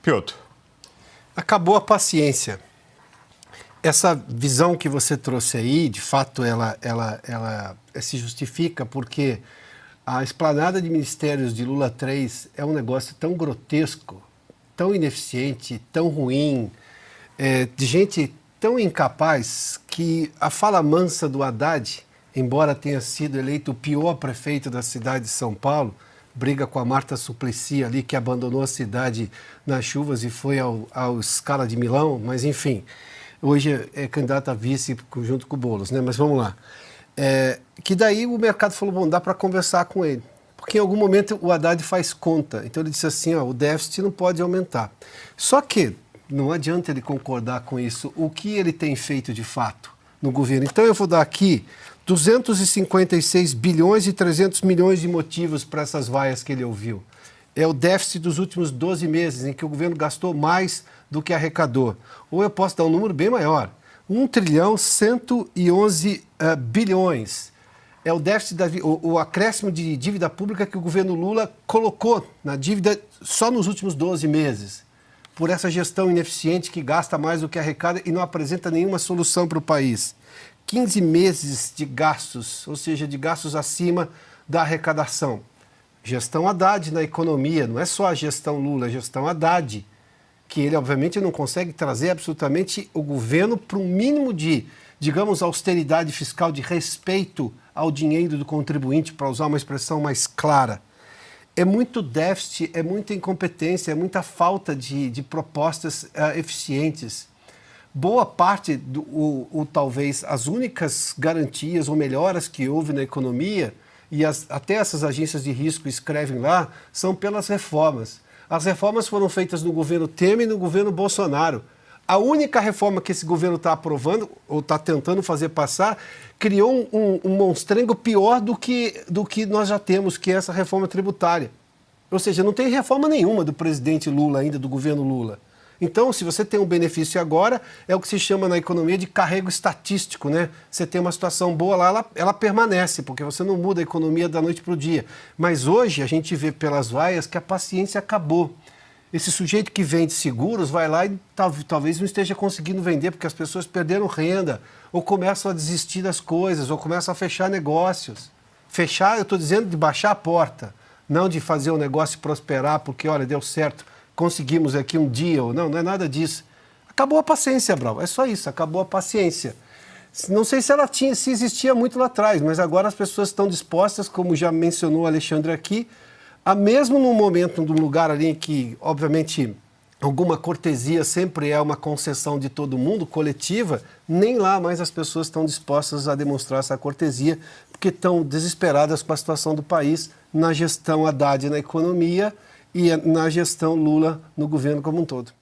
Piotr. Acabou a paciência. Essa visão que você trouxe aí, de fato, ela se justifica porque a esplanada de ministérios de Lula 3 é um negócio tão grotesco, tão ineficiente, tão ruim, de gente tão incapaz que a fala mansa do Haddad, embora tenha sido eleito o pior prefeito da cidade de São Paulo, briga com a Marta Suplicy ali, que abandonou a cidade nas chuvas e foi ao Scala de Milão, mas enfim, hoje é candidato a vice junto com o Boulos, né? Mas vamos lá. Que daí o mercado falou, bom, dá para conversar com ele. Porque em algum momento o Haddad faz conta. Então ele disse assim, ó, o déficit não pode aumentar. Só que não adianta ele concordar com isso. O que ele tem feito de fato no governo? Então eu vou dar aqui 256 bilhões e 300 milhões de motivos para essas vaias que ele ouviu. É o déficit dos últimos 12 meses, em que o governo gastou mais do que arrecadou. Ou eu posso dar um número bem maior. 1 trilhão 111 bilhões. É o déficit, o acréscimo de dívida pública que o governo Lula colocou na dívida só nos últimos 12 meses. Por essa gestão ineficiente que gasta mais do que arrecada e não apresenta nenhuma solução para o país. 15 meses de gastos, ou seja, de gastos acima da arrecadação. Gestão Haddad na economia, não é só a gestão Lula, é a gestão Haddad, que ele obviamente não consegue trazer absolutamente o governo para um mínimo de, digamos, austeridade fiscal, de respeito ao dinheiro do contribuinte, para usar uma expressão mais clara. É muito déficit, é muita incompetência, é muita falta de propostas eficientes. Boa parte, talvez as únicas garantias ou melhoras que houve na economia, e até essas agências de risco escrevem lá, são pelas reformas. As reformas foram feitas no governo Temer e no governo Bolsonaro. A única reforma que esse governo está aprovando, ou está tentando fazer passar, criou um monstrengo pior do que nós já temos, que é essa reforma tributária. Ou seja, não tem reforma nenhuma do presidente Lula ainda, do governo Lula. Então, se você tem um benefício agora, é o que se chama na economia de carrego estatístico, né? Você tem uma situação boa lá, ela permanece, porque você não muda a economia da noite para o dia. Mas hoje a gente vê pelas vaias que a paciência acabou. Esse sujeito que vende seguros vai lá e talvez não esteja conseguindo vender porque as pessoas perderam renda, ou começam a desistir das coisas, ou começam a fechar negócios. Fechar, eu estou dizendo de baixar a porta, não de fazer o negócio prosperar porque, olha, deu certo. Conseguimos aqui um dia, ou não é nada disso. Acabou a paciência, Brau, é só isso, acabou a paciência. Não sei se existia muito lá atrás, mas agora as pessoas estão dispostas, como já mencionou o Alexandre aqui, a mesmo num momento, num lugar ali em que, obviamente, alguma cortesia sempre é uma concessão de todo mundo, coletiva, nem lá mais as pessoas estão dispostas a demonstrar essa cortesia, porque estão desesperadas com a situação do país na gestão Haddad na economia, e na gestão Lula no governo como um todo.